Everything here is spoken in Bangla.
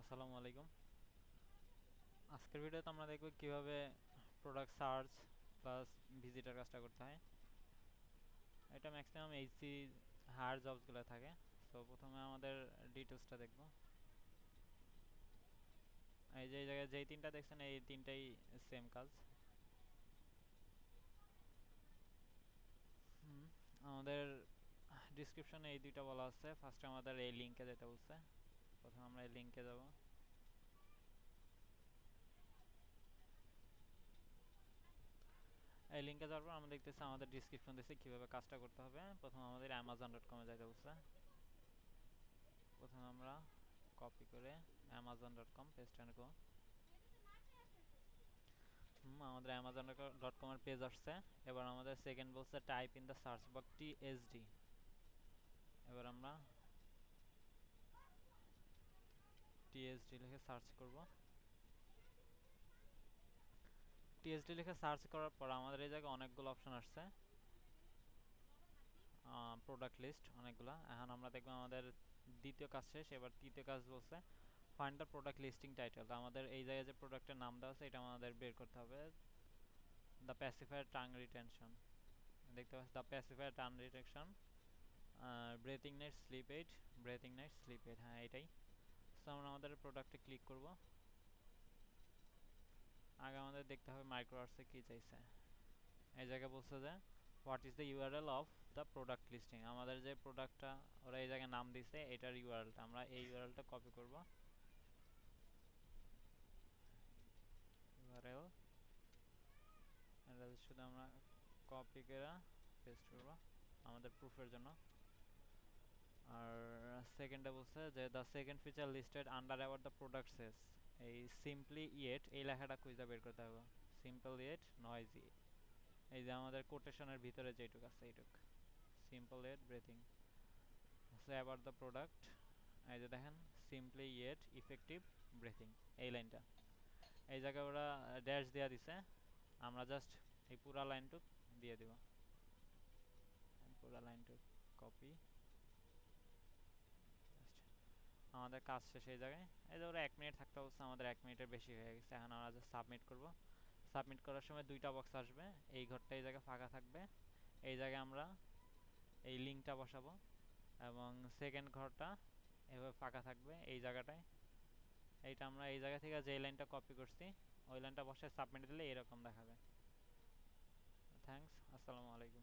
আসসালামু আলাইকুম। আজকের ভিডিওতে আমরা দেখব কিভাবে প্রোডাক্ট সার্চ প্লাস ভিজিটার কাজটা করতে হয়। এটা ম্যাক্সিমাম এইচসি হায়ার জবসগুলো থাকে। সো প্রথমে আমাদের ডিটেলসটা দেখব। এই যে এই জায়গায় যেই তিনটা দেখছেন এই তিনটাই সেম কাজ। আমাদের ডিসক্রিপশনে এই দুইটা বলা আছে। ফার্স্টে আমাদের এই লিঙ্কে যেতে বলছে। প্রথমে আমরা এই লিঙ্কে যাব। এই লিঙ্কে যাওয়ার পর আমরা দেখতেছি আমাদের ডিসক্রিপশন দিচ্ছে কীভাবে কাজটা করতে হবে। প্রথমে আমাদের amazon.com-এ যাইতে বলছে। প্রথমে আমরা কপি করে amazon.com পেস্ট এন্ড গো। আমাদের amazon.com এর পেজ আসছে। এবার আমাদের সেকেন্ড বলছে type in the search box TSD. এবার আমরা টিএসডি লিখে সার্চ করব। টিএসডি লিখে সার্চ করার পর আমাদের এই জায়গায় অনেকগুলো অপশন আসছে, প্রোডাক্ট লিস্ট অনেকগুলো। এখন আমরা দেখব আমাদের দ্বিতীয় কাজ শেষ। এবার তৃতীয় কাজ বলছে find the product listing title. আমাদের এই জায়গায় যে প্রোডাক্টের নাম দেওয়া আছে এটা আমাদের বের করতে হবে। দ্য প্যাসিফায়ার টাং রিটেনশন, দেখতে পাচ্ছি the pacifier tongue retention, breathing night sleep aid, breathing night sleep aid, হ্যাঁ এটাই। সো আমরা আমাদের প্রোডাক্টে ক্লিক করব। আগে আমাদের দেখতে হবে মাইক্রোআর্টসে কী চাইছে। এই জায়গায় বলছে যে what is the URL of the product listing. আমাদের যে প্রোডাক্টটা ওরা এই জায়গায় নাম দিছে এটার ইউআরএলটা আমরা এই ইউআরএলটা কপি করব। ইউআরএল এটা শুধু আমরা কপি করে পেস্ট করব আমাদের প্রুফের জন্য। আর সেকেন্ডে বলছে যে the second feature listed under about the product সেস, এই সিম্পলি ইয়েট এই লেখাটা খুঁজে বের করতে হবে। সিম্পল ইয়েট নয়েজি, এই যে আমাদের কোটেশনের ভিতরে যেটুক আছে এইটুক। Simple yet breathing about the product, এই যে দেখেন সিম্পলি ইয়েট ইফেক্টিভ ব্রেথিং, এই লাইনটা এই জায়গায় ওরা ড্যাশ দেওয়া দিছে। আমরা জাস্ট এই পুরা লাইনটুক দিয়ে দিব। পুরা লাইনটুক কপি, আমাদের কাজ শেষ এই জায়গায়। এই যে ওরা 1 মিনিট থাকতে বলছে, আমাদের 1 মিনিটের বেশি হয়ে গেছে। এখন আমরা জাস্ট সাবমিট করব। সাবমিট করার সময় দুইটা বক্স আসবে, এই ঘরটা এই জায়গায় ফাঁকা থাকবে, এই জায়গায় আমরা এই লিঙ্কটা বসাবো এবং সেকেন্ড ঘরটা এভাবে ফাঁকা থাকবে এই জায়গাটায়। এইটা আমরা এই জায়গা থেকে যে লাইনটা কপি করছি ওই লাইনটা বসায় সাবমিট দিলে এরকম দেখাবে। থ্যাঙ্কস, আসসালামু আলাইকুম।